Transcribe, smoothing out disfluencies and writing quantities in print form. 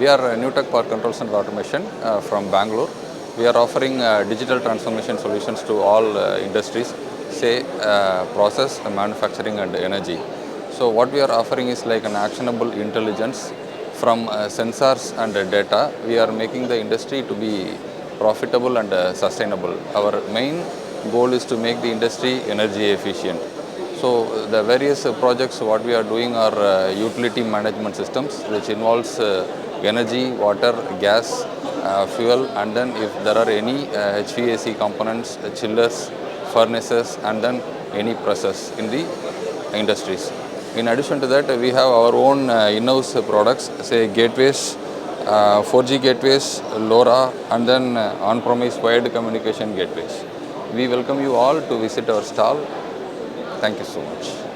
We are NU-TEK Power Controls and Automation from Bangalore. We are offering digital transformation solutions to all industries, say process, manufacturing and energy. So what we are offering is like an actionable intelligence from sensors and data. We are making the industry to be profitable and sustainable. Our main goal is to make the industry energy efficient. So the various projects what we are doing are utility management systems, which involves energy, water, gas, fuel, and then if there are any HVAC components, chillers, furnaces, and then any process in the industries. In addition to that, we have our own in-house products, say gateways, 4G gateways, LoRa, and then on-premise wired communication gateways. We welcome you all to visit our stall. Thank you so much.